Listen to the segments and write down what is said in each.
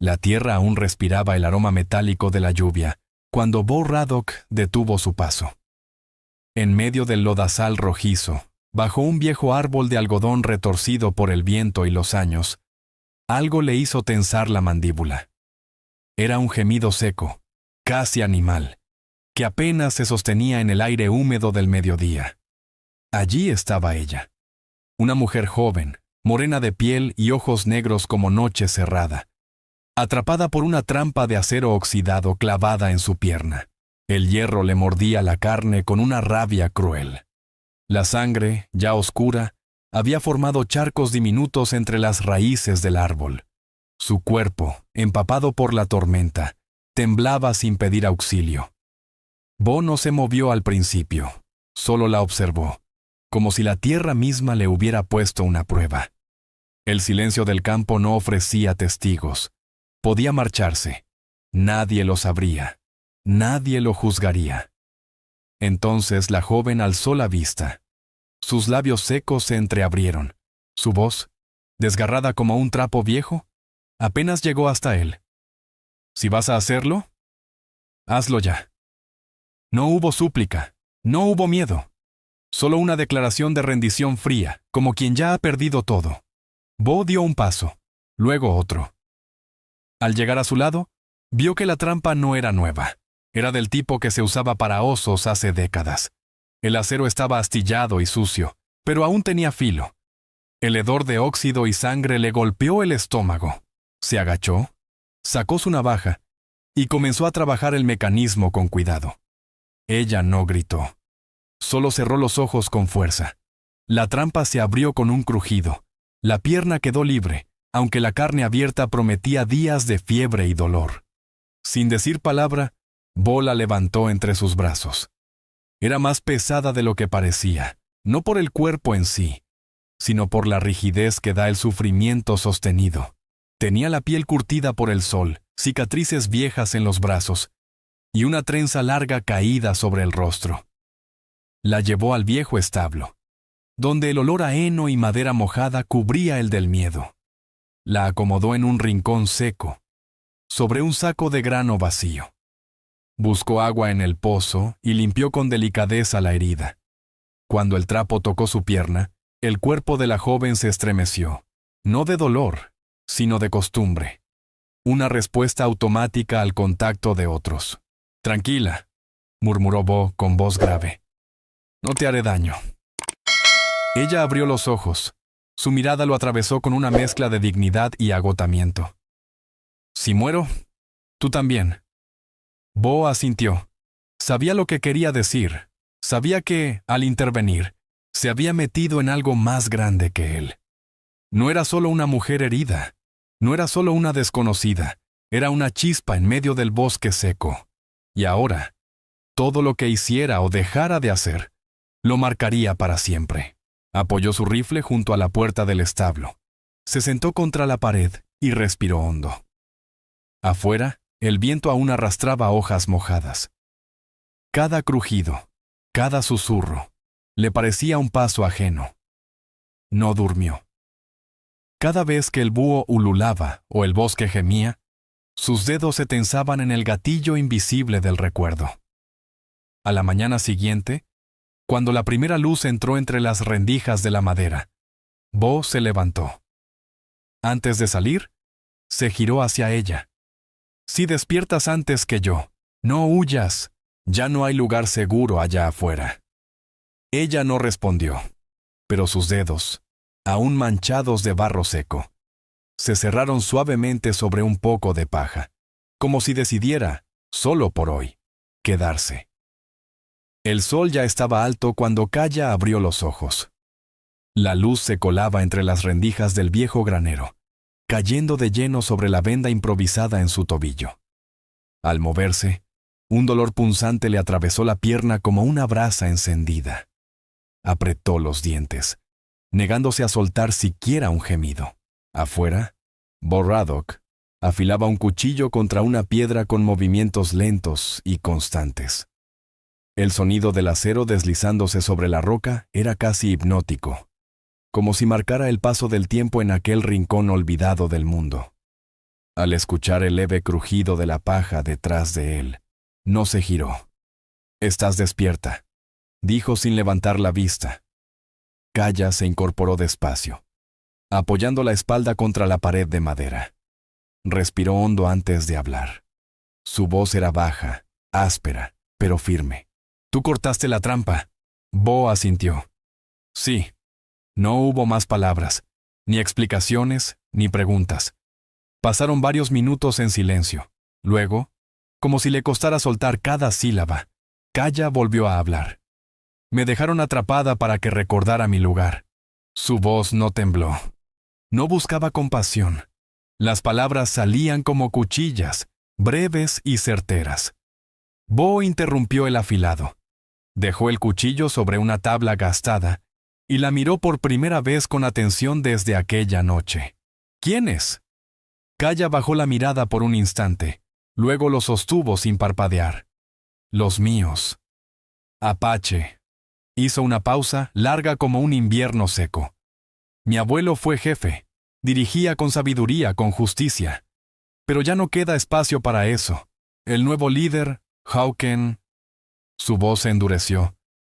La tierra aún respiraba el aroma metálico de la lluvia, cuando Bo Radok detuvo su paso. En medio del lodazal rojizo, bajo un viejo árbol de algodón retorcido por el viento y los años, algo le hizo tensar la mandíbula. Era un gemido seco, casi animal, que apenas se sostenía en el aire húmedo del mediodía. Allí estaba ella, una mujer joven, morena de piel y ojos negros como noche cerrada, atrapada por una trampa de acero oxidado clavada en su pierna. El hierro le mordía la carne con una rabia cruel. La sangre, ya oscura, había formado charcos diminutos entre las raíces del árbol. Su cuerpo, empapado por la tormenta, temblaba sin pedir auxilio. Bo no se movió al principio, solo la observó, como si la tierra misma le hubiera puesto una prueba. El silencio del campo no ofrecía testigos. Podía marcharse. Nadie lo sabría. Nadie lo juzgaría. Entonces la joven alzó la vista. Sus labios secos se entreabrieron. Su voz, desgarrada como un trapo viejo, apenas llegó hasta él. «Si vas a hacerlo, hazlo ya». No hubo súplica, no hubo miedo. Solo una declaración de rendición fría, como quien ya ha perdido todo. Bo dio un paso, luego otro. Al llegar a su lado, vio que la trampa no era nueva. Era del tipo que se usaba para osos hace décadas. El acero estaba astillado y sucio, pero aún tenía filo. El hedor de óxido y sangre le golpeó el estómago. Se agachó, sacó su navaja y comenzó a trabajar el mecanismo con cuidado. Ella no gritó. Solo cerró los ojos con fuerza. La trampa se abrió con un crujido. La pierna quedó libre, aunque la carne abierta prometía días de fiebre y dolor. Sin decir palabra, Bo la levantó entre sus brazos. Era más pesada de lo que parecía, no por el cuerpo en sí, sino por la rigidez que da el sufrimiento sostenido. Tenía la piel curtida por el sol, cicatrices viejas en los brazos, y una trenza larga caída sobre el rostro. La llevó al viejo establo, donde el olor a heno y madera mojada cubría el del miedo. La acomodó en un rincón seco, sobre un saco de grano vacío. Buscó agua en el pozo y limpió con delicadeza la herida. Cuando el trapo tocó su pierna, el cuerpo de la joven se estremeció, no de dolor, sino de costumbre. Una respuesta automática al contacto de otros. «Tranquila», murmuró Bo con voz grave. «No te haré daño». Ella abrió los ojos. Su mirada lo atravesó con una mezcla de dignidad y agotamiento. «Si muero, tú también». Bo asintió. Sabía lo que quería decir. Sabía que, al intervenir, se había metido en algo más grande que él. No era solo una mujer herida. No era solo una desconocida. Era una chispa en medio del bosque seco. Y ahora, todo lo que hiciera o dejara de hacer, lo marcaría para siempre. Apoyó su rifle junto a la puerta del establo. Se sentó contra la pared y respiró hondo. Afuera, el viento aún arrastraba hojas mojadas. Cada crujido, cada susurro, le parecía un paso ajeno. No durmió. Cada vez que el búho ululaba o el bosque gemía, sus dedos se tensaban en el gatillo invisible del recuerdo. A la mañana siguiente, cuando la primera luz entró entre las rendijas de la madera, Bo se levantó. Antes de salir, se giró hacia ella. «Si despiertas antes que yo, no huyas. Ya no hay lugar seguro allá afuera». Ella no respondió, pero sus dedos, aún manchados de barro seco, se cerraron suavemente sobre un poco de paja, como si decidiera, solo por hoy, quedarse. El sol ya estaba alto cuando Kaya abrió los ojos. La luz se colaba entre las rendijas del viejo granero, cayendo de lleno sobre la venda improvisada en su tobillo. Al moverse, un dolor punzante le atravesó la pierna como una brasa encendida. Apretó los dientes, negándose a soltar siquiera un gemido. Afuera, Bo Radok afilaba un cuchillo contra una piedra con movimientos lentos y constantes. El sonido del acero deslizándose sobre la roca era casi hipnótico, como si marcara el paso del tiempo en aquel rincón olvidado del mundo. Al escuchar el leve crujido de la paja detrás de él, no se giró. «Estás despierta», dijo sin levantar la vista. Kaya se incorporó despacio, apoyando la espalda contra la pared de madera. Respiró hondo antes de hablar. Su voz era baja, áspera, pero firme. «Tú cortaste la trampa». Bo asintió. «Sí». No hubo más palabras, ni explicaciones, ni preguntas. Pasaron varios minutos en silencio. Luego, como si le costara soltar cada sílaba, Kaya volvió a hablar. «Me dejaron atrapada para que recordara mi lugar». Su voz no tembló. No buscaba compasión. Las palabras salían como cuchillas, breves y certeras. Bo interrumpió el afilado. Dejó el cuchillo sobre una tabla gastada y la miró por primera vez con atención desde aquella noche. «¿Quién es?» Kaya bajó la mirada por un instante, luego lo sostuvo sin parpadear. «Los míos». «Apache». Hizo una pausa larga como un invierno seco. «Mi abuelo fue jefe. Dirigía con sabiduría, con justicia. Pero ya no queda espacio para eso. El nuevo líder, Hawken...» Su voz se endureció.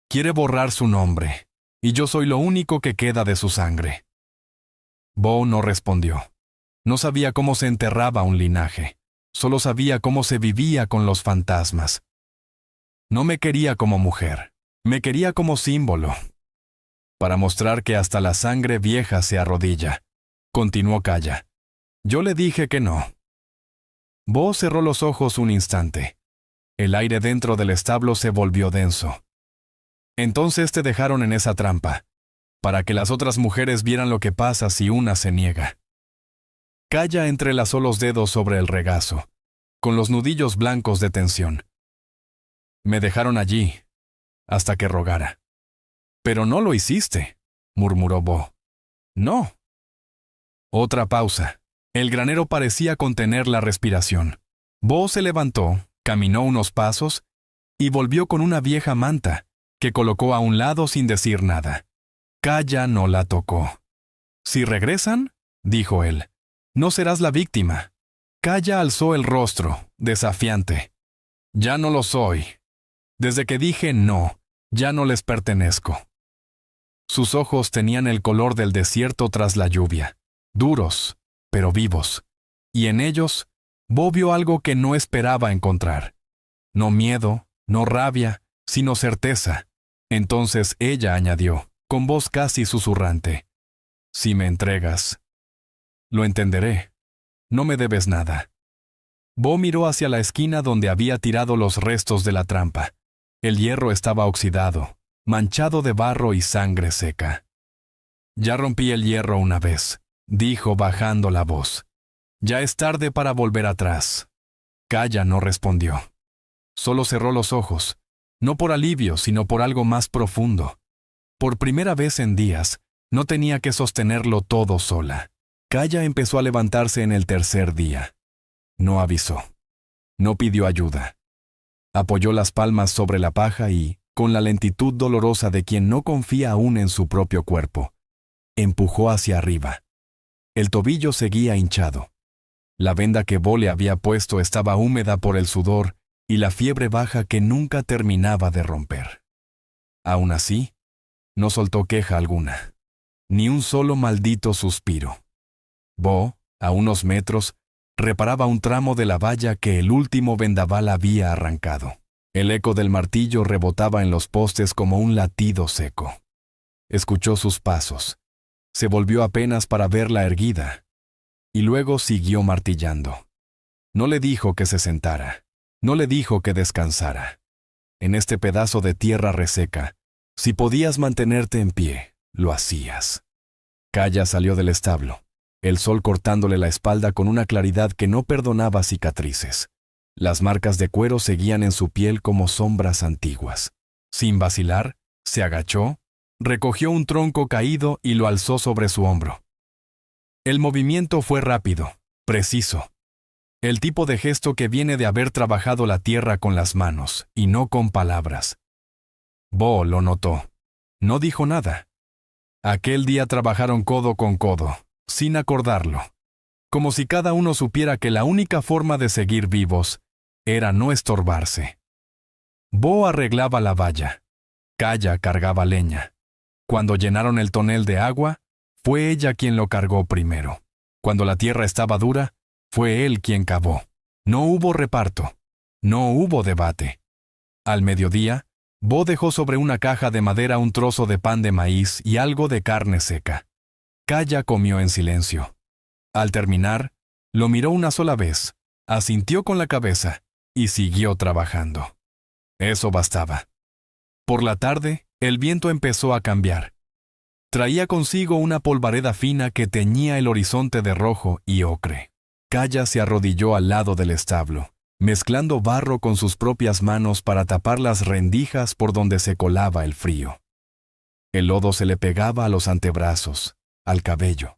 «Quiere borrar su nombre, y yo soy lo único que queda de su sangre». Bo no respondió. No sabía cómo se enterraba un linaje. Solo sabía cómo se vivía con los fantasmas. «No me quería como mujer. Me quería como símbolo. Para mostrar que hasta la sangre vieja se arrodilla», continuó Kaya. «Yo le dije que no». Bo cerró los ojos un instante. El aire dentro del establo se volvió denso. «Entonces te dejaron en esa trampa, para que las otras mujeres vieran lo que pasa si una se niega». Kaya entrelazó los dedos sobre el regazo, con los nudillos blancos de tensión. «Me dejaron allí, hasta que rogara». «Pero no lo hiciste», murmuró Bo. «No». Otra pausa. El granero parecía contener la respiración. Bo se levantó, caminó unos pasos y volvió con una vieja manta, que colocó a un lado sin decir nada. Kaya no la tocó. «Si regresan», dijo él, «no serás la víctima». Kaya alzó el rostro, desafiante. «Ya no lo soy. Desde que dije no, ya no les pertenezco». Sus ojos tenían el color del desierto tras la lluvia, duros, pero vivos, y en ellos Bo vio algo que no esperaba encontrar. No miedo, no rabia, sino certeza. Entonces ella añadió, con voz casi susurrante, «Si me entregas, lo entenderé. No me debes nada». Bo miró hacia la esquina donde había tirado los restos de la trampa. El hierro estaba oxidado, manchado de barro y sangre seca. «Ya rompí el hierro una vez», dijo bajando la voz. «Ya es tarde para volver atrás». Kaya no respondió. Solo cerró los ojos, no por alivio, sino por algo más profundo. Por primera vez en días, no tenía que sostenerlo todo sola. Kaya empezó a levantarse en el tercer día. No avisó. No pidió ayuda. Apoyó las palmas sobre la paja y, con la lentitud dolorosa de quien no confía aún en su propio cuerpo, empujó hacia arriba. El tobillo seguía hinchado. La venda que Bo le había puesto estaba húmeda por el sudor y la fiebre baja que nunca terminaba de romper. Aún así, no soltó queja alguna, ni un solo maldito suspiro. Bo, a unos metros, reparaba un tramo de la valla que el último vendaval había arrancado. El eco del martillo rebotaba en los postes como un latido seco. Escuchó sus pasos. Se volvió apenas para verla erguida, y luego siguió martillando. No le dijo que se sentara, no le dijo que descansara. En este pedazo de tierra reseca, si podías mantenerte en pie, lo hacías. Kaya salió del establo, el sol cortándole la espalda con una claridad que no perdonaba cicatrices. Las marcas de cuero seguían en su piel como sombras antiguas. Sin vacilar, se agachó, recogió un tronco caído y lo alzó sobre su hombro. El movimiento fue rápido, preciso. El tipo de gesto que viene de haber trabajado la tierra con las manos, y no con palabras. Bo lo notó. No dijo nada. Aquel día trabajaron codo con codo, sin acordarlo. como si cada uno supiera que la única forma de seguir vivos era no estorbarse. Bo arreglaba la valla. Kaya cargaba leña. Cuando llenaron el tonel de agua, fue ella quien lo cargó primero. Cuando la tierra estaba dura, fue él quien cavó. No hubo reparto. No hubo debate. Al mediodía, Bo dejó sobre una caja de madera un trozo de pan de maíz y algo de carne seca. Kaya comió en silencio. Al terminar, lo miró una sola vez, asintió con la cabeza y siguió trabajando. Eso bastaba. Por la tarde, el viento empezó a cambiar. Traía consigo una polvareda fina que teñía el horizonte de rojo y ocre. Kaya se arrodilló al lado del establo, mezclando barro con sus propias manos para tapar las rendijas por donde se colaba el frío. El lodo se le pegaba a los antebrazos, al cabello.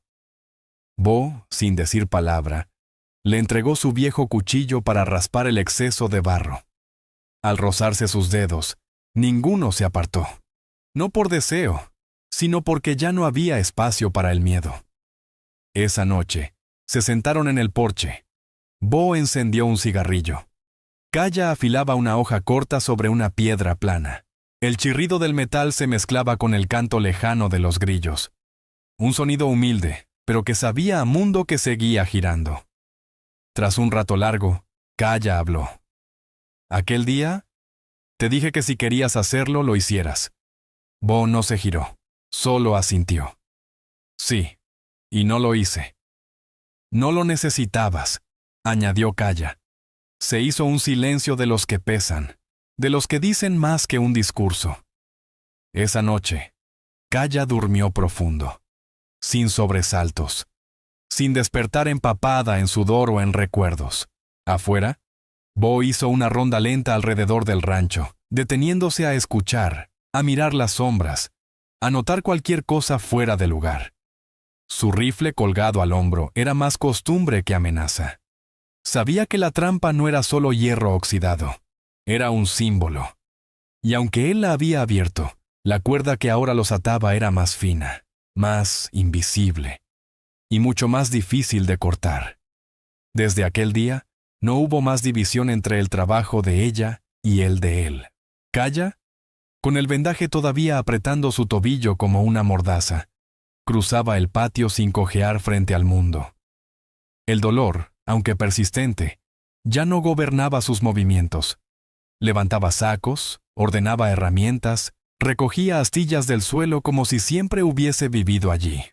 Bo, sin decir palabra, le entregó su viejo cuchillo para raspar el exceso de barro. Al rozarse sus dedos, ninguno se apartó. No por deseo, sino porque ya no había espacio para el miedo. Esa noche, se sentaron en el porche. Bo encendió un cigarrillo. Kaya afilaba una hoja corta sobre una piedra plana. El chirrido del metal se mezclaba con el canto lejano de los grillos. Un sonido humilde, pero que sabía a mundo que seguía girando. Tras un rato largo, Kaya habló. Aquel día, te dije que si querías hacerlo, lo hicieras. Bo no se giró, solo asintió. Sí, y no lo hice. No lo necesitabas, añadió Kaya. Se hizo un silencio de los que pesan, de los que dicen más que un discurso. Esa noche, Kaya durmió profundo, sin sobresaltos, sin despertar empapada en sudor o en recuerdos. Afuera, Bo hizo una ronda lenta alrededor del rancho, deteniéndose a escuchar, a mirar las sombras, a notar cualquier cosa fuera de lugar. Su rifle colgado al hombro era más costumbre que amenaza. Sabía que la trampa no era solo hierro oxidado, era un símbolo. Y aunque él la había abierto, la cuerda que ahora los ataba era más fina, más invisible, y mucho más difícil de cortar. Desde aquel día, no hubo más división entre el trabajo de ella y el de él. Kaya, con el vendaje todavía apretando su tobillo como una mordaza, cruzaba el patio sin cojear frente al mundo. El dolor, aunque persistente, ya no gobernaba sus movimientos. Levantaba sacos, ordenaba herramientas, recogía astillas del suelo como si siempre hubiese vivido allí.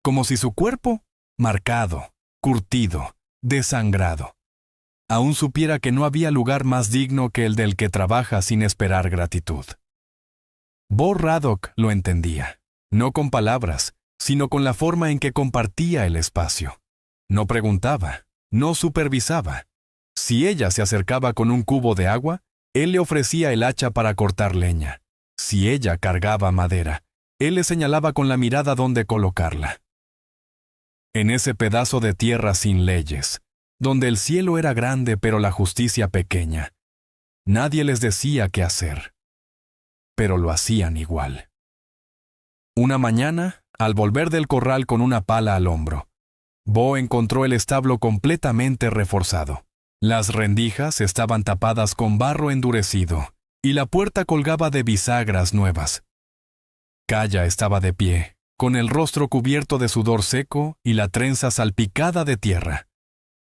Como si su cuerpo, marcado, curtido, desangrado, aún supiera que no había lugar más digno que el del que trabaja sin esperar gratitud. Bo Radok lo entendía, no con palabras, sino con la forma en que compartía el espacio. No preguntaba, no supervisaba. Si ella se acercaba con un cubo de agua, él le ofrecía el hacha para cortar leña. Si ella cargaba madera, él le señalaba con la mirada dónde colocarla. En ese pedazo de tierra sin leyes, donde el cielo era grande pero la justicia pequeña, nadie les decía qué hacer. Pero lo hacían igual. Una mañana, al volver del corral con una pala al hombro, Bo encontró el establo completamente reforzado. Las rendijas estaban tapadas con barro endurecido y la puerta colgaba de bisagras nuevas. Kaya estaba de pie, con el rostro cubierto de sudor seco y la trenza salpicada de tierra.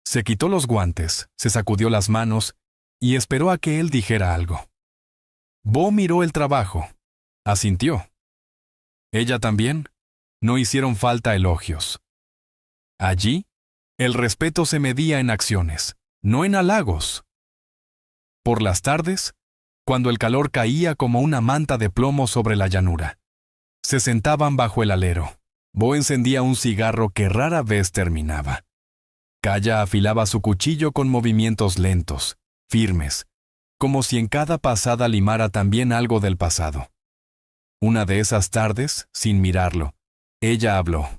Se quitó los guantes, se sacudió las manos y esperó a que él dijera algo. Bo miró el trabajo, asintió. Ella también. No hicieron falta elogios. Allí, el respeto se medía en acciones, no en halagos. Por las tardes, cuando el calor caía como una manta de plomo sobre la llanura, se sentaban bajo el alero. Bo encendía un cigarro que rara vez terminaba. Kaya afilaba su cuchillo con movimientos lentos, firmes, como si en cada pasada limara también algo del pasado. Una de esas tardes, sin mirarlo, ella habló.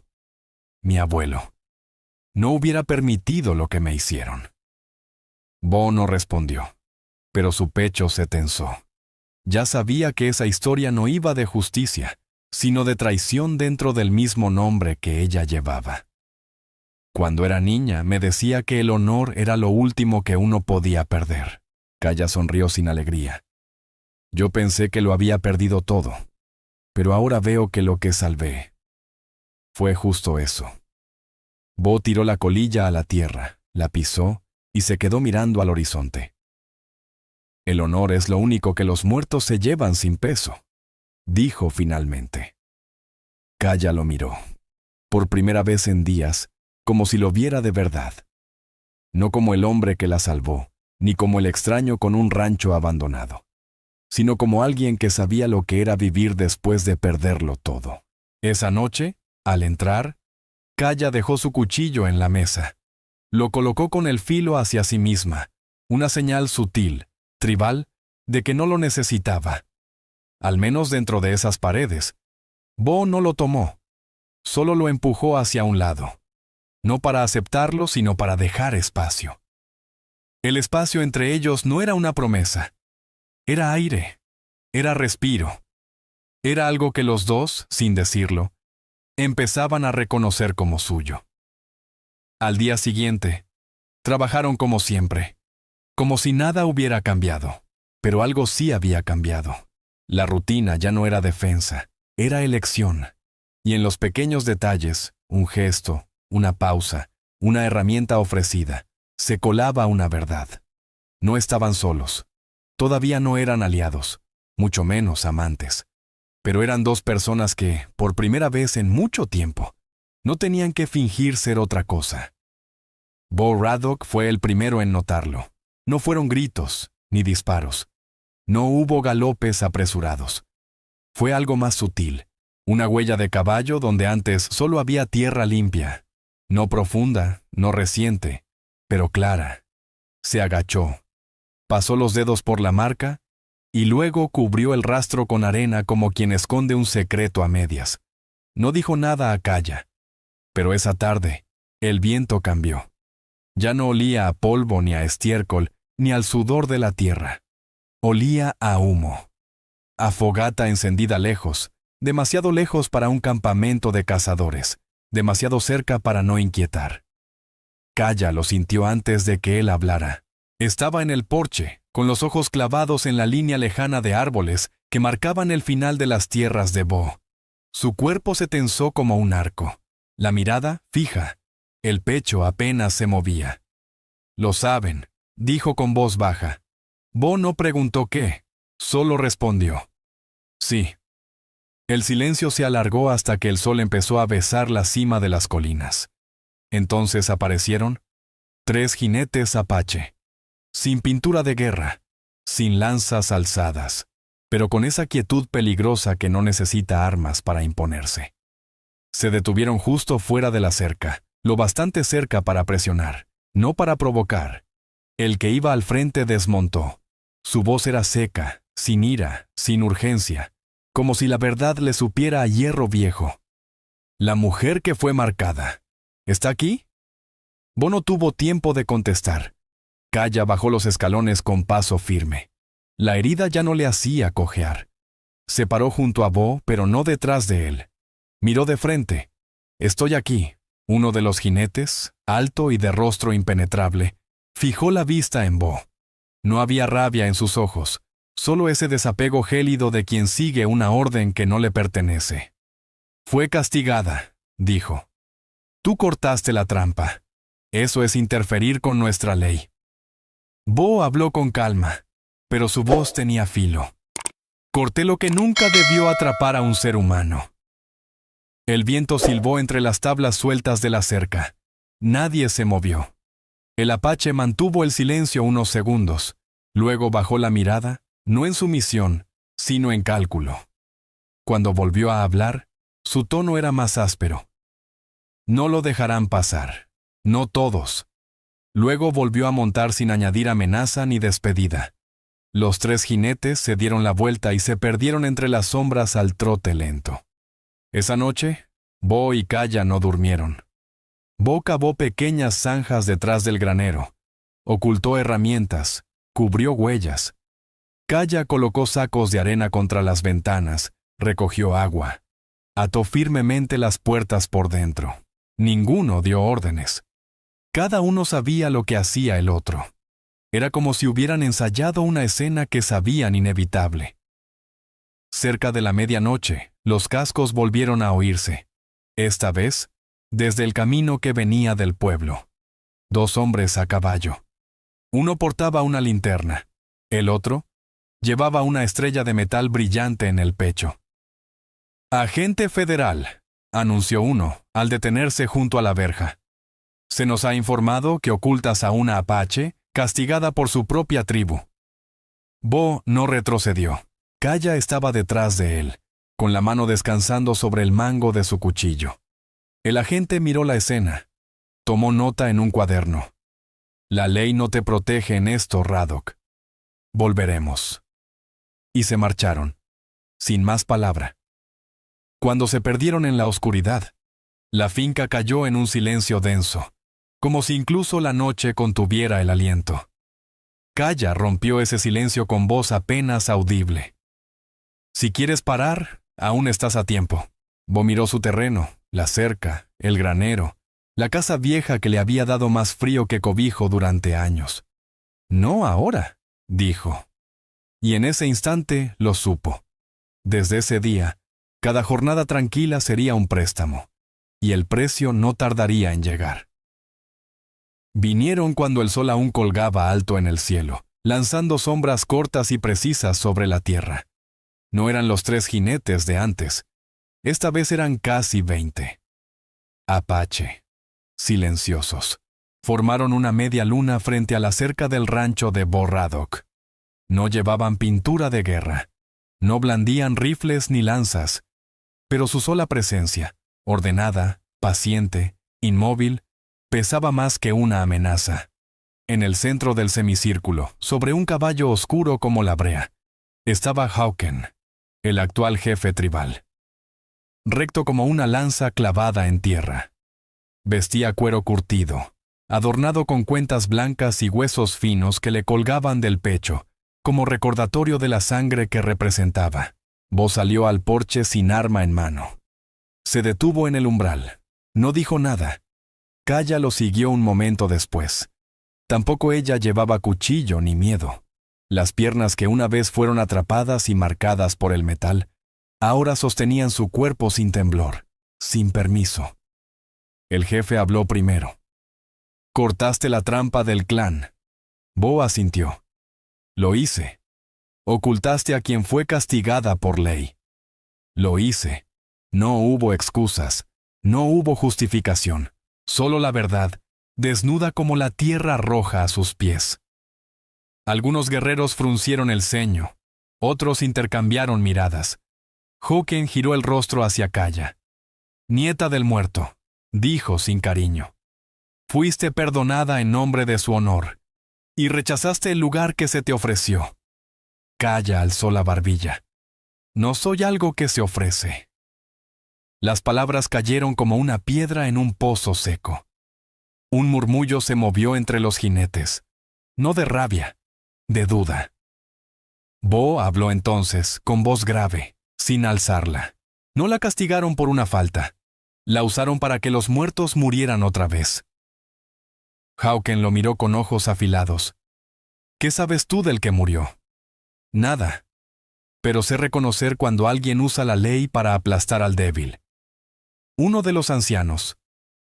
Mi abuelo. No hubiera permitido lo que me hicieron. Bo no respondió, pero su pecho se tensó. Ya sabía que esa historia no iba de justicia, sino de traición dentro del mismo nombre que ella llevaba. Cuando era niña, me decía que el honor era lo último que uno podía perder. Kaya sonrió sin alegría. Yo pensé que lo había perdido todo, pero ahora veo que lo que salvé fue justo eso. Bo tiró la colilla a la tierra, la pisó y se quedó mirando al horizonte. El honor es lo único que los muertos se llevan sin peso, dijo finalmente. Kaya lo miró, por primera vez en días, como si lo viera de verdad. No como el hombre que la salvó, ni como el extraño con un rancho abandonado, sino como alguien que sabía lo que era vivir después de perderlo todo. Esa noche, al entrar, Kaya dejó su cuchillo en la mesa. Lo colocó con el filo hacia sí misma, una señal sutil, tribal, de que no lo necesitaba. Al menos dentro de esas paredes. Bo no lo tomó, solo lo empujó hacia un lado. No para aceptarlo, sino para dejar espacio. El espacio entre ellos no era una promesa. Era aire. Era respiro. Era algo que los dos, sin decirlo, empezaban a reconocer como suyo. Al día siguiente, trabajaron como siempre, como si nada hubiera cambiado, pero algo sí había cambiado. La rutina ya no era defensa, era elección, y en los pequeños detalles, un gesto, una pausa, una herramienta ofrecida, se colaba una verdad. No estaban solos, todavía no eran aliados, mucho menos amantes. Pero eran dos personas que, por primera vez en mucho tiempo, no tenían que fingir ser otra cosa. Bo Radok fue el primero en notarlo. No fueron gritos, ni disparos. No hubo galopes apresurados. Fue algo más sutil, una huella de caballo donde antes solo había tierra limpia, no profunda, no reciente, pero clara. Se agachó, pasó los dedos por la marca, y luego cubrió el rastro con arena como quien esconde un secreto a medias. No dijo nada a Kaya. Pero esa tarde, el viento cambió. Ya no olía a polvo ni a estiércol, ni al sudor de la tierra. Olía a humo. A fogata encendida lejos, demasiado lejos para un campamento de cazadores, demasiado cerca para no inquietar. Kaya lo sintió antes de que él hablara. Estaba en el porche, con los ojos clavados en la línea lejana de árboles que marcaban el final de las tierras de Bo. Su cuerpo se tensó como un arco, la mirada fija, el pecho apenas se movía. «Lo saben», dijo con voz baja. Bo no preguntó qué, solo respondió. «Sí». El silencio se alargó hasta que el sol empezó a besar la cima de las colinas. Entonces aparecieron 3 jinetes apache. Sin pintura de guerra, sin lanzas alzadas, pero con esa quietud peligrosa que no necesita armas para imponerse. Se detuvieron justo fuera de la cerca, lo bastante cerca para presionar, no para provocar. El que iba al frente desmontó. Su voz era seca, sin ira, sin urgencia, como si la verdad le supiera a hierro viejo. «La mujer que fue marcada. ¿Está aquí?» Bo no tuvo tiempo de contestar. Kaya bajó los escalones con paso firme. La herida ya no le hacía cojear. Se paró junto a Bo, pero no detrás de él. Miró de frente. «Estoy aquí». Uno de los jinetes, alto y de rostro impenetrable, fijó la vista en Bo. No había rabia en sus ojos, solo ese desapego gélido de quien sigue una orden que no le pertenece. «Fue castigada», dijo. «Tú cortaste la trampa. Eso es interferir con nuestra ley». Bo habló con calma, pero su voz tenía filo. «Corté lo que nunca debió atrapar a un ser humano». El viento silbó entre las tablas sueltas de la cerca. Nadie se movió. El apache mantuvo el silencio unos segundos. Luego bajó la mirada, no en sumisión, sino en cálculo. Cuando volvió a hablar, su tono era más áspero. «No lo dejarán pasar. No todos». Luego volvió a montar sin añadir amenaza ni despedida. Los 3 jinetes se dieron la vuelta y se perdieron entre las sombras al trote lento. Esa noche, Bo y Kaya no durmieron. Bo cavó pequeñas zanjas detrás del granero, ocultó herramientas, cubrió huellas. Kaya colocó sacos de arena contra las ventanas, recogió agua. Ató firmemente las puertas por dentro. Ninguno dio órdenes. Cada uno sabía lo que hacía el otro. Era como si hubieran ensayado una escena que sabían inevitable. Cerca de la medianoche, los cascos volvieron a oírse. Esta vez, desde el camino que venía del pueblo. 2 hombres a caballo. Uno portaba una linterna. El otro llevaba una estrella de metal brillante en el pecho. «Agente federal», anunció uno, al detenerse junto a la verja. «Se nos ha informado que ocultas a una apache castigada por su propia tribu». Bo no retrocedió. Kaya estaba detrás de él, con la mano descansando sobre el mango de su cuchillo. El agente miró la escena. Tomó nota en un cuaderno. «La ley no te protege en esto, Radok. Volveremos». Y se marcharon, sin más palabra. Cuando se perdieron en la oscuridad, la finca cayó en un silencio denso, como si incluso la noche contuviera el aliento. Kaya rompió ese silencio con voz apenas audible. «Si quieres parar, aún estás a tiempo». Bo miró su terreno, la cerca, el granero, la casa vieja que le había dado más frío que cobijo durante años. «No ahora», dijo. Y en ese instante lo supo. Desde ese día, cada jornada tranquila sería un préstamo, y el precio no tardaría en llegar. Vinieron cuando el sol aún colgaba alto en el cielo, lanzando sombras cortas y precisas sobre la tierra. No eran los 3 jinetes de antes. Esta vez eran casi 20. Apache, silenciosos, formaron una media luna frente a la cerca del rancho de Bo Radok. No llevaban pintura de guerra, no blandían rifles ni lanzas, pero su sola presencia, ordenada, paciente, inmóvil, pesaba más que una amenaza. En el centro del semicírculo, sobre un caballo oscuro como la brea, estaba Hawken, el actual jefe tribal. Recto como una lanza clavada en tierra. Vestía cuero curtido, adornado con cuentas blancas y huesos finos que le colgaban del pecho, como recordatorio de la sangre que representaba. Bo salió al porche sin arma en mano. Se detuvo en el umbral. No dijo nada. Kaya lo siguió un momento después. Tampoco ella llevaba cuchillo ni miedo. Las piernas que una vez fueron atrapadas y marcadas por el metal, ahora sostenían su cuerpo sin temblor, sin permiso. El jefe habló primero. «Cortaste la trampa del clan». Bo asintió. «Lo hice. Ocultaste a quien fue castigada por ley». «Lo hice. No hubo excusas. No hubo justificación. Solo la verdad, desnuda como la tierra roja a sus pies». Algunos guerreros fruncieron el ceño. Otros intercambiaron miradas. Hawken giró el rostro hacia Kaya. «Nieta del muerto», dijo sin cariño. «Fuiste perdonada en nombre de su honor, y rechazaste el lugar que se te ofreció». Kaya alzó la barbilla. «No soy algo que se ofrece». Las palabras cayeron como una piedra en un pozo seco. Un murmullo se movió entre los jinetes, no de rabia, de duda. Bo habló entonces, con voz grave, sin alzarla. No la castigaron por una falta. La usaron para que los muertos murieran otra vez. Hawken lo miró con ojos afilados. «¿Qué sabes tú del que murió?» «Nada. Pero sé reconocer cuando alguien usa la ley para aplastar al débil». Uno de los ancianos,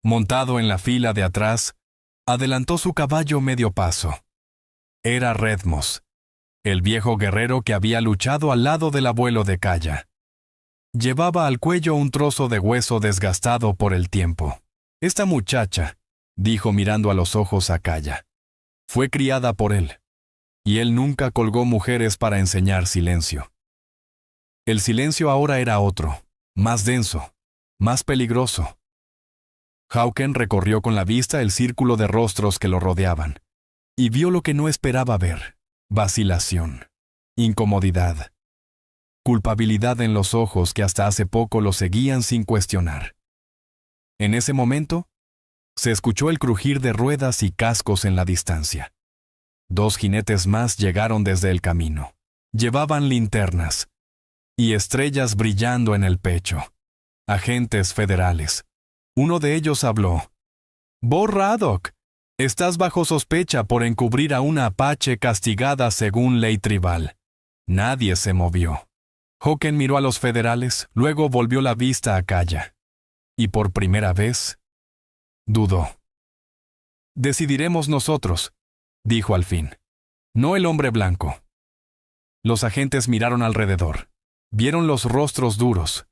montado en la fila de atrás, adelantó su caballo medio paso. Era Redmos, el viejo guerrero que había luchado al lado del abuelo de Kaya. Llevaba al cuello un trozo de hueso desgastado por el tiempo. «Esta muchacha», dijo mirando a los ojos a Kaya, «fue criada por él, y él nunca colgó mujeres para enseñar silencio». El silencio ahora era otro, más denso, más peligroso. Hawken recorrió con la vista el círculo de rostros que lo rodeaban, y vio lo que no esperaba ver: vacilación, incomodidad, culpabilidad en los ojos que hasta hace poco lo seguían sin cuestionar. En ese momento, se escuchó el crujir de ruedas y cascos en la distancia. 2 jinetes más llegaron desde el camino. Llevaban linternas y estrellas brillando en el pecho. Agentes federales. Uno de ellos habló. «Bo Radok, estás bajo sospecha por encubrir a una apache castigada según ley tribal». Nadie se movió. Hawken miró a los federales, luego volvió la vista a Kaya. Y por primera vez, dudó. «Decidiremos nosotros», dijo al fin. «No el hombre blanco». Los agentes miraron alrededor. Vieron los rostros duros.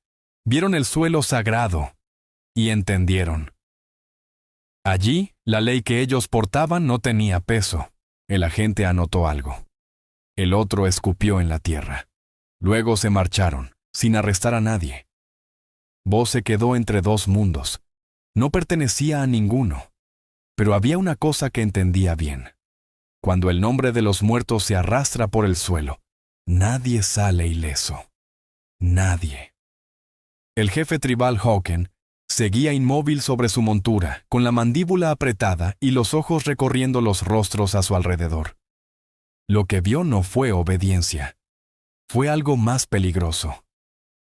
Vieron el suelo sagrado. Y entendieron. Allí, la ley que ellos portaban no tenía peso. El agente anotó algo. El otro escupió en la tierra. Luego se marcharon, sin arrestar a nadie. Bo se quedó entre dos mundos. No pertenecía a ninguno. Pero había una cosa que entendía bien. Cuando el nombre de los muertos se arrastra por el suelo, nadie sale ileso. Nadie. El jefe tribal Hawken seguía inmóvil sobre su montura, con la mandíbula apretada y los ojos recorriendo los rostros a su alrededor. Lo que vio no fue obediencia. Fue algo más peligroso.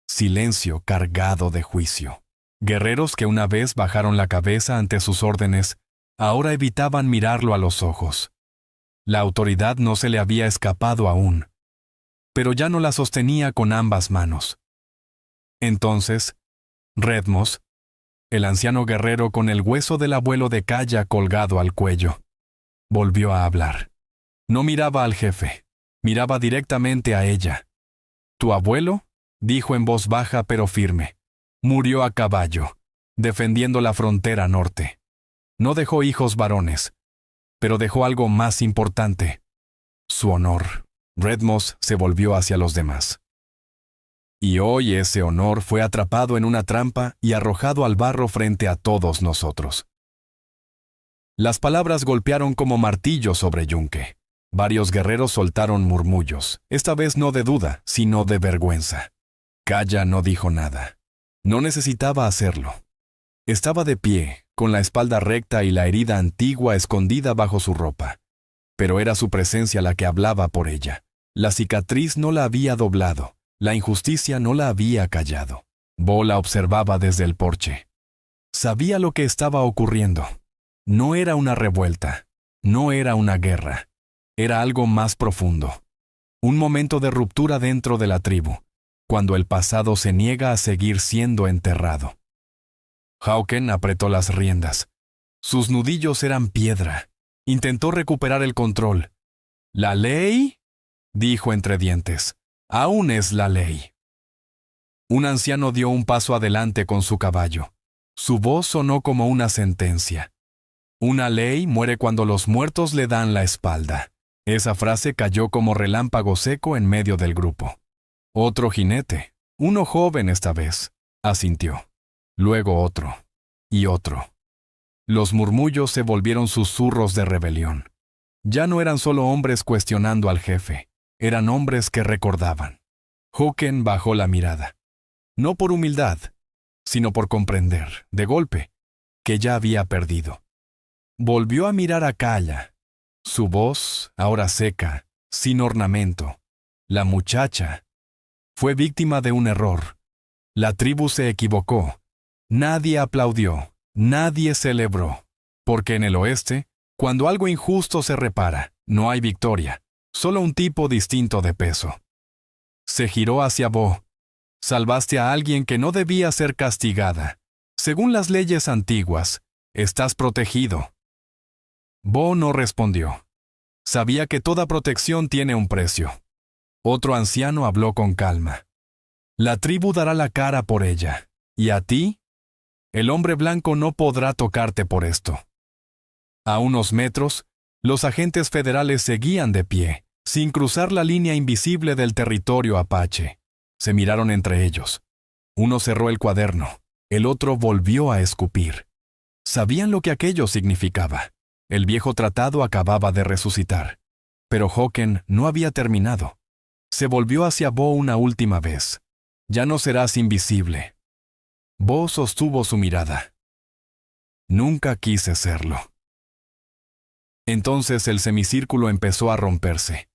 Silencio cargado de juicio. Guerreros que una vez bajaron la cabeza ante sus órdenes, ahora evitaban mirarlo a los ojos. La autoridad no se le había escapado aún, pero ya no la sostenía con ambas manos. Entonces, Redmos, el anciano guerrero con el hueso del abuelo de Kaya colgado al cuello, volvió a hablar. No miraba al jefe, miraba directamente a ella. «Tu abuelo», dijo en voz baja pero firme, «murió a caballo, defendiendo la frontera norte. No dejó hijos varones, pero dejó algo más importante: su honor». Redmos se volvió hacia los demás. Y hoy ese honor fue atrapado en una trampa y arrojado al barro frente a todos nosotros. Las palabras golpearon como martillo sobre yunque. Varios guerreros soltaron murmullos, esta vez no de duda, sino de vergüenza. Kaya no dijo nada. No necesitaba hacerlo. Estaba de pie, con la espalda recta y la herida antigua escondida bajo su ropa. Pero era su presencia la que hablaba por ella. La cicatriz no la había doblado. La injusticia no la había callado. Bo la observaba desde el porche. Sabía lo que estaba ocurriendo. No era una revuelta. No era una guerra. Era algo más profundo. Un momento de ruptura dentro de la tribu, cuando el pasado se niega a seguir siendo enterrado. Hawken apretó las riendas. Sus nudillos eran piedra. Intentó recuperar el control. «¿La ley?», dijo entre dientes. «Aún es la ley». Un anciano dio un paso adelante con su caballo. Su voz sonó como una sentencia. «Una ley muere cuando los muertos le dan la espalda». Esa frase cayó como relámpago seco en medio del grupo. Otro jinete, uno joven esta vez, asintió. Luego otro. Y otro. Los murmullos se volvieron susurros de rebelión. Ya no eran solo hombres cuestionando al jefe, eran hombres que recordaban. Hawken bajó la mirada. No por humildad, sino por comprender, de golpe, que ya había perdido. Volvió a mirar a Kaya. Su voz, ahora seca, sin ornamento. La muchacha fue víctima de un error. La tribu se equivocó. Nadie aplaudió, nadie celebró. Porque en el oeste, cuando algo injusto se repara, no hay victoria, solo un tipo distinto de peso. Se giró hacia Bo. «Salvaste a alguien que no debía ser castigada. Según las leyes antiguas, estás protegido». Bo no respondió. Sabía que toda protección tiene un precio. Otro anciano habló con calma. «La tribu dará la cara por ella. ¿Y a ti? El hombre blanco no podrá tocarte por esto». A unos metros, los agentes federales seguían de pie, sin cruzar la línea invisible del territorio apache. Se miraron entre ellos. Uno cerró el cuaderno. El otro volvió a escupir. Sabían lo que aquello significaba. El viejo tratado acababa de resucitar. Pero Hawken no había terminado. Se volvió hacia Bo una última vez. «Ya no serás invisible». Bo sostuvo su mirada. «Nunca quise serlo». Entonces el semicírculo empezó a romperse.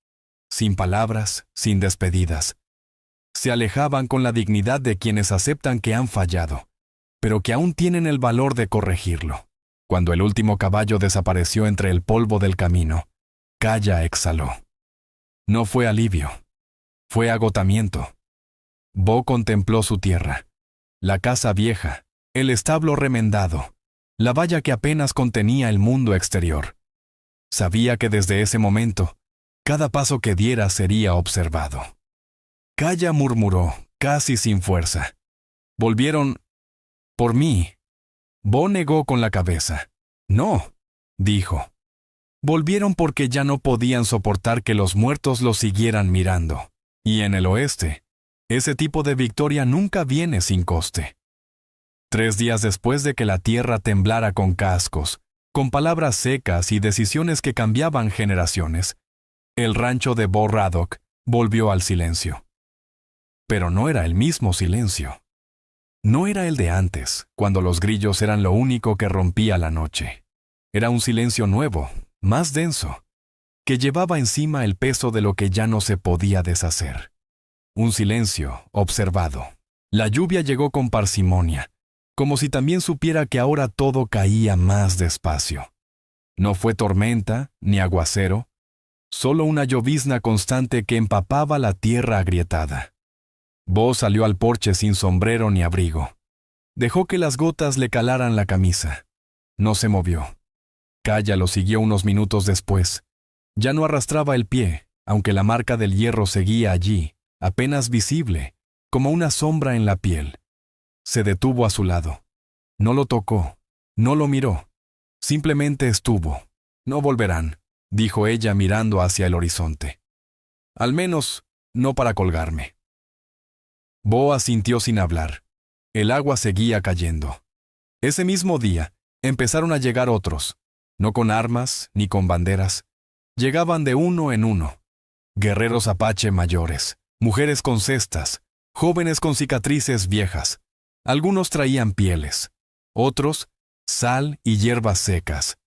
Sin palabras, sin despedidas. Se alejaban con la dignidad de quienes aceptan que han fallado. pero que aún tienen el valor de corregirlo. Cuando el último caballo desapareció entre el polvo del camino, Kaya exhaló. No fue alivio, fue agotamiento. Bo contempló su tierra, la casa vieja, el establo remendado, la valla que apenas contenía el mundo exterior. Sabía que desde ese momento, cada paso que diera sería observado. Kaya murmuró, casi sin fuerza. Volvieron por mí. Bo negó con la cabeza. No, dijo. Volvieron porque ya no podían soportar que los muertos los siguieran mirando. Y en el oeste, ese tipo de victoria nunca viene sin coste. 3 días después de que la tierra temblara con cascos, con palabras secas y decisiones que cambiaban generaciones, el rancho de Bo Radok volvió al silencio. Pero no era el mismo silencio. No era el de antes, cuando los grillos eran lo único que rompía la noche. Era un silencio nuevo, más denso, que llevaba encima el peso de lo que ya no se podía deshacer. Un silencio observado. La lluvia llegó con parsimonia, como si también supiera que ahora todo caía más despacio. No fue tormenta ni aguacero, solo una llovizna constante que empapaba la tierra agrietada. Bo salió al porche sin sombrero ni abrigo. Dejó que las gotas le calaran la camisa. No se movió. Kaya lo siguió unos minutos después. Ya no arrastraba el pie, aunque la marca del hierro seguía allí, apenas visible, como una sombra en la piel. Se detuvo a su lado. No lo tocó, no lo miró. Simplemente estuvo. No volverán, dijo ella mirando hacia el horizonte. Al menos, no para colgarme. Bo asintió sin hablar. El agua seguía cayendo. Ese mismo día, empezaron a llegar otros, no con armas ni con banderas. Llegaban de uno en uno. Guerreros apache mayores, mujeres con cestas, jóvenes con cicatrices viejas. Algunos traían pieles, otros sal y hierbas secas.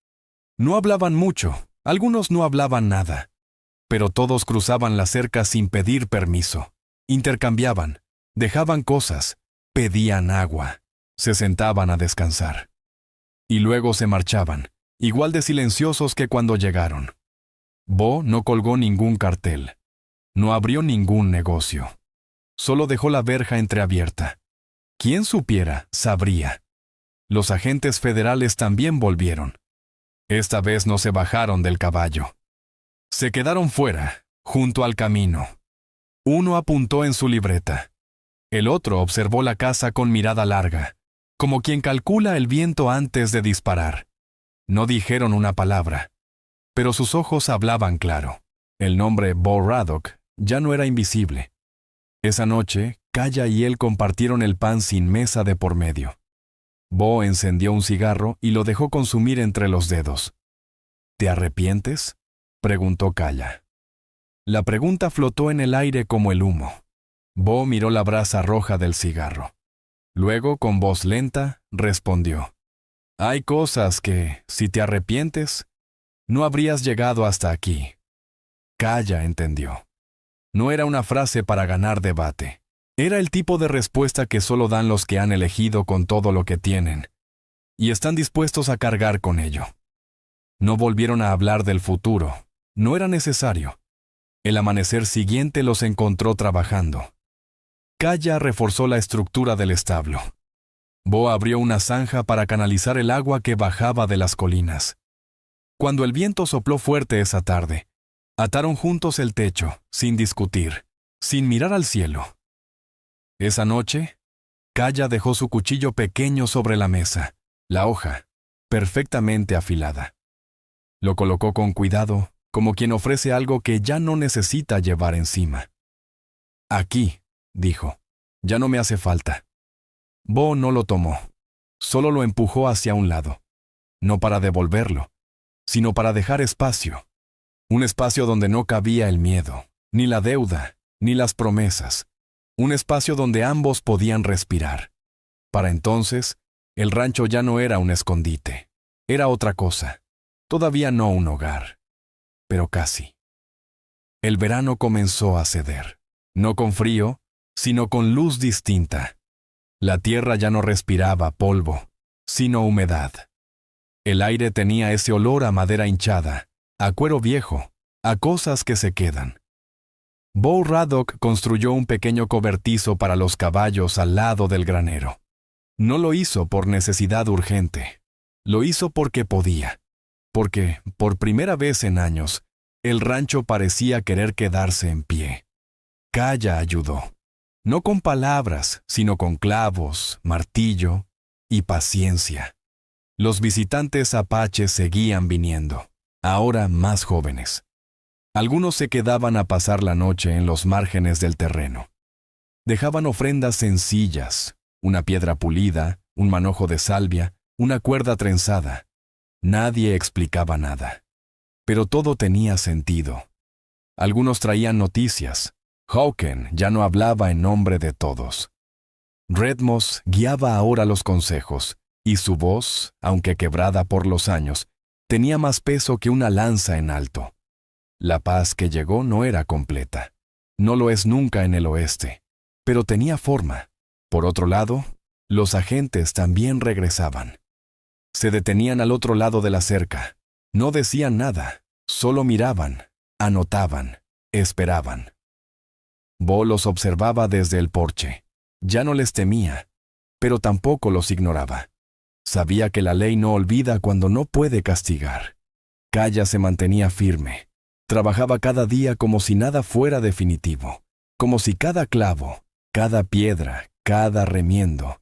No hablaban mucho, algunos no hablaban nada, pero todos cruzaban la cerca sin pedir permiso. Intercambiaban, dejaban cosas, pedían agua, se sentaban a descansar. Y luego se marchaban, igual de silenciosos que cuando llegaron. Bo no colgó ningún cartel, no abrió ningún negocio. Solo dejó la verja entreabierta. Quien supiera, sabría. Los agentes federales también volvieron. Esta vez no se bajaron del caballo. Se quedaron fuera, junto al camino. Uno apuntó en su libreta. El otro observó la casa con mirada larga, como quien calcula el viento antes de disparar. No dijeron una palabra, pero sus ojos hablaban claro. El nombre Bo Radok ya no era invisible. Esa noche, Kaya y él compartieron el pan sin mesa de por medio. Bo encendió un cigarro y lo dejó consumir entre los dedos. ¿Te arrepientes?, preguntó Kaya. La pregunta flotó en el aire como el humo. Bo miró la brasa roja del cigarro. Luego, con voz lenta, respondió. Hay cosas que, si te arrepientes, no habrías llegado hasta aquí. Kaya entendió. No era una frase para ganar debate. Era el tipo de respuesta que solo dan los que han elegido con todo lo que tienen, y están dispuestos a cargar con ello. No volvieron a hablar del futuro. No era necesario. El amanecer siguiente los encontró trabajando. Kaya reforzó la estructura del establo. Bo abrió una zanja para canalizar el agua que bajaba de las colinas. Cuando el viento sopló fuerte esa tarde, ataron juntos el techo, sin discutir, sin mirar al cielo. Esa noche, Kaya dejó su cuchillo pequeño sobre la mesa, la hoja, perfectamente afilada. Lo colocó con cuidado, como quien ofrece algo que ya no necesita llevar encima. Aquí, dijo, ya no me hace falta. Bo no lo tomó, solo lo empujó hacia un lado, no para devolverlo, sino para dejar espacio. Un espacio donde no cabía el miedo, ni la deuda, ni las promesas. Un espacio donde ambos podían respirar. Para entonces, el rancho ya no era un escondite. Era otra cosa. Todavía no un hogar. Pero casi. El verano comenzó a ceder. No con frío, sino con luz distinta. La tierra ya no respiraba polvo, sino humedad. El aire tenía ese olor a madera hinchada, a cuero viejo, a cosas que se quedan. Bo Radok construyó un pequeño cobertizo para los caballos al lado del granero. No lo hizo por necesidad urgente. Lo hizo porque podía. Porque, por primera vez en años, el rancho parecía querer quedarse en pie. Kaya ayudó. No con palabras, sino con clavos, martillo y paciencia. Los visitantes apaches seguían viniendo, ahora más jóvenes. Algunos se quedaban a pasar la noche en los márgenes del terreno. Dejaban ofrendas sencillas, una piedra pulida, un manojo de salvia, una cuerda trenzada. Nadie explicaba nada. Pero todo tenía sentido. Algunos traían noticias. Hawken ya no hablaba en nombre de todos. Redmoss guiaba ahora los consejos, y su voz, aunque quebrada por los años, tenía más peso que una lanza en alto. La paz que llegó no era completa. No lo es nunca en el oeste, pero tenía forma. Por otro lado, los agentes también regresaban. Se detenían al otro lado de la cerca. No decían nada, solo miraban, anotaban, esperaban. Bo los observaba desde el porche. Ya no les temía, pero tampoco los ignoraba. Sabía que la ley no olvida cuando no puede castigar. Kaya se mantenía firme. Trabajaba cada día como si nada fuera definitivo, como si cada clavo, cada piedra, cada remiendo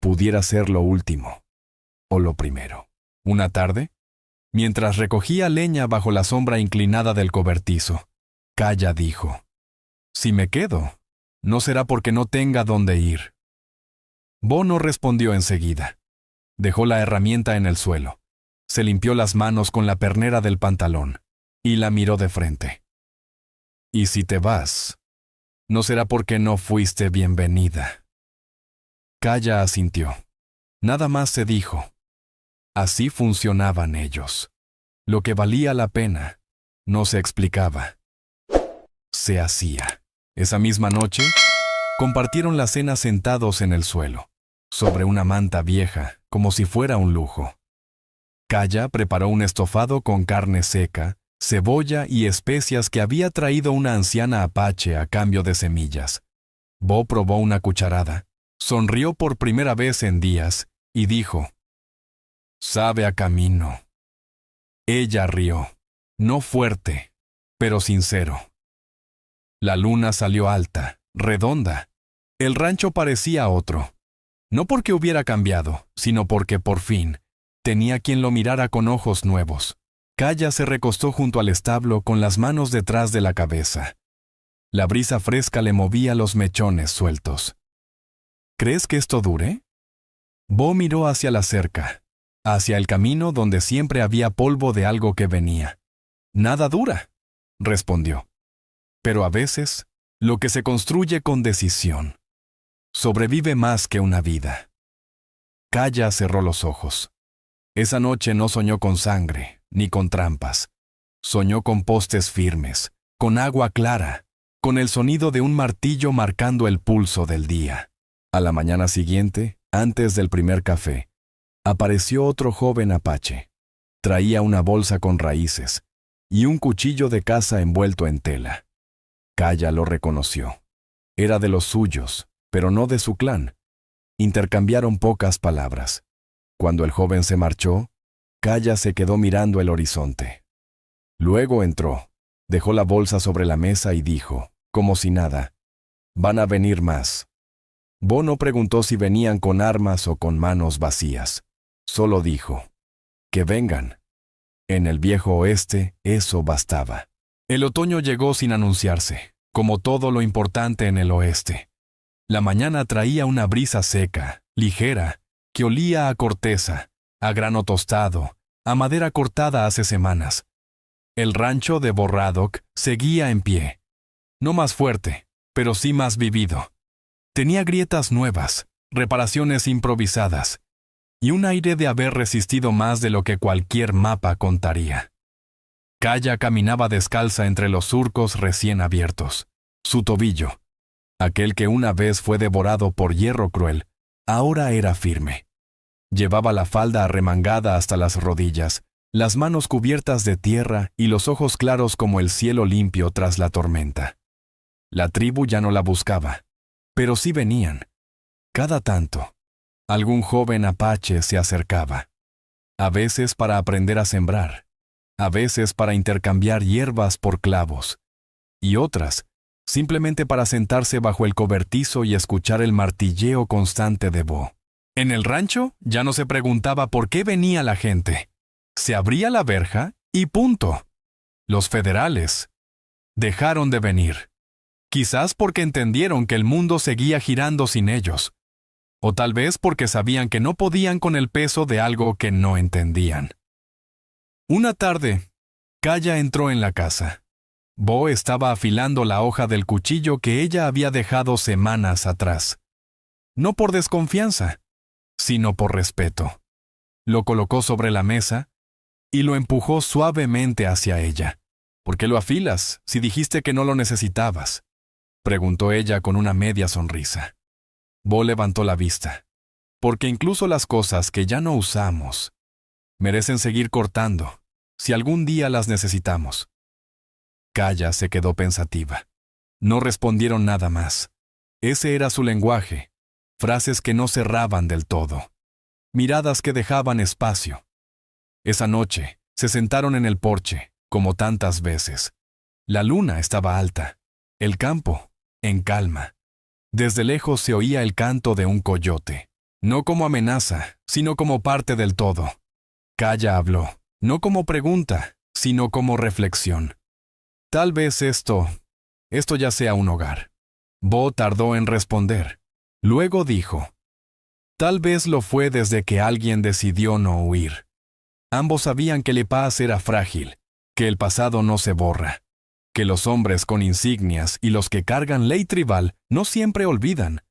pudiera ser lo último o lo primero. Una tarde, mientras recogía leña bajo la sombra inclinada del cobertizo, Kaya dijo: «Si me quedo, no será porque no tenga dónde ir». Bo no respondió enseguida. Dejó la herramienta en el suelo. Se limpió las manos con la pernera del pantalón y la miró de frente. «¿Y si te vas? No será porque no fuiste bienvenida». Kaya asintió. Nada más se dijo. Así funcionaban ellos. Lo que valía la pena no se explicaba. Se hacía. Esa misma noche, compartieron la cena sentados en el suelo, sobre una manta vieja, como si fuera un lujo. Kaya preparó un estofado con carne seca, cebolla y especias que había traído una anciana apache a cambio de semillas. Bo probó una cucharada, sonrió por primera vez en días y dijo: «Sabe a camino». Ella rió, no fuerte, pero sincero. La luna salió alta, redonda. El rancho parecía otro. No porque hubiera cambiado, sino porque por fin tenía quien lo mirara con ojos nuevos. Kaya se recostó junto al establo con las manos detrás de la cabeza. La brisa fresca le movía los mechones sueltos. «¿Crees que esto dure?» Bo miró hacia la cerca, hacia el camino donde siempre había polvo de algo que venía. «Nada dura», respondió. «Pero a veces, lo que se construye con decisión sobrevive más que una vida». Kaya cerró los ojos. Esa noche no soñó con sangre, ni con trampas. Soñó con postes firmes, con agua clara, con el sonido de un martillo marcando el pulso del día. A la mañana siguiente, antes del primer café, apareció otro joven apache. Traía una bolsa con raíces y un cuchillo de caza envuelto en tela. Kaya lo reconoció. Era de los suyos, pero no de su clan. Intercambiaron pocas palabras. Cuando el joven se marchó, Kaya se quedó mirando el horizonte. Luego entró, dejó la bolsa sobre la mesa y dijo, como si nada: «Van a venir más». Bo no preguntó si venían con armas o con manos vacías. Solo dijo: «Que vengan». En el viejo oeste, eso bastaba. El otoño llegó sin anunciarse, como todo lo importante en el oeste. La mañana traía una brisa seca, ligera, que olía a corteza, a grano tostado, a madera cortada hace semanas. El rancho de Bo Radok seguía en pie. No más fuerte, pero sí más vivido. Tenía grietas nuevas, reparaciones improvisadas, y un aire de haber resistido más de lo que cualquier mapa contaría. Kaya caminaba descalza entre los surcos recién abiertos. Su tobillo, aquel que una vez fue devorado por hierro cruel, Ahora era firme. Llevaba la falda arremangada hasta las rodillas, las manos cubiertas de tierra y los ojos claros como el cielo limpio tras la tormenta. La tribu ya no la buscaba, pero sí venían. Cada tanto, algún joven apache se acercaba. A veces para aprender a sembrar, a veces para intercambiar hierbas por clavos, y otras simplemente para sentarse bajo el cobertizo y escuchar el martilleo constante de Bo. En el rancho ya no se preguntaba por qué venía la gente. Se abría la verja y punto. Los federales dejaron de venir. Quizás porque entendieron que el mundo seguía girando sin ellos. O tal vez porque sabían que no podían con el peso de algo que no entendían. Una tarde, Kaya entró en la casa. Bo estaba afilando la hoja del cuchillo que ella había dejado semanas atrás. No por desconfianza, sino por respeto. Lo colocó sobre la mesa y lo empujó suavemente hacia ella. ¿Por qué lo afilas si dijiste que no lo necesitabas?, preguntó ella con una media sonrisa. Bo levantó la vista. Porque incluso las cosas que ya no usamos merecen seguir cortando, si algún día las necesitamos. Kaya se quedó pensativa. No respondieron nada más. Ese era su lenguaje, frases que no cerraban del todo, miradas que dejaban espacio. Esa noche, se sentaron en el porche, como tantas veces. La luna estaba alta, el campo, en calma. Desde lejos se oía el canto de un coyote, no como amenaza, sino como parte del todo. Kaya habló, no como pregunta, sino como reflexión. Tal vez esto ya sea un hogar. Bo tardó en responder. Luego dijo, tal vez lo fue desde que alguien decidió no huir. Ambos sabían que la paz era frágil, que el pasado no se borra, que los hombres con insignias y los que cargan ley tribal no siempre olvidan.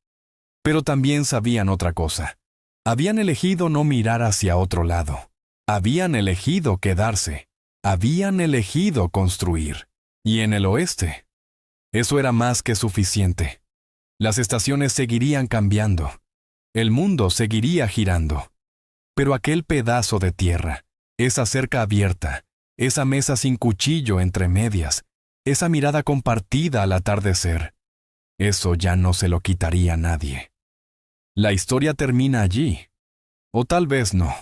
Pero también sabían otra cosa. Habían elegido no mirar hacia otro lado. Habían elegido quedarse. Habían elegido construir. Y en el oeste, eso era más que suficiente. Las estaciones seguirían cambiando. El mundo seguiría girando. Pero aquel pedazo de tierra, esa cerca abierta, esa mesa sin cuchillo entre medias, esa mirada compartida al atardecer, eso ya no se lo quitaría a nadie. La historia termina allí. O tal vez no.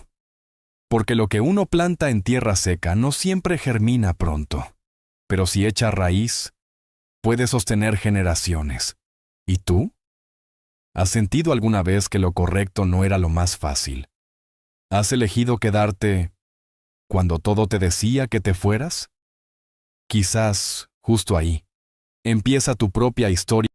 Porque lo que uno planta en tierra seca no siempre germina pronto. Pero si echa raíz, puede sostener generaciones. ¿Y tú? ¿Has sentido alguna vez que lo correcto no era lo más fácil? ¿Has elegido quedarte cuando todo te decía que te fueras? Quizás, justo ahí, empieza tu propia historia.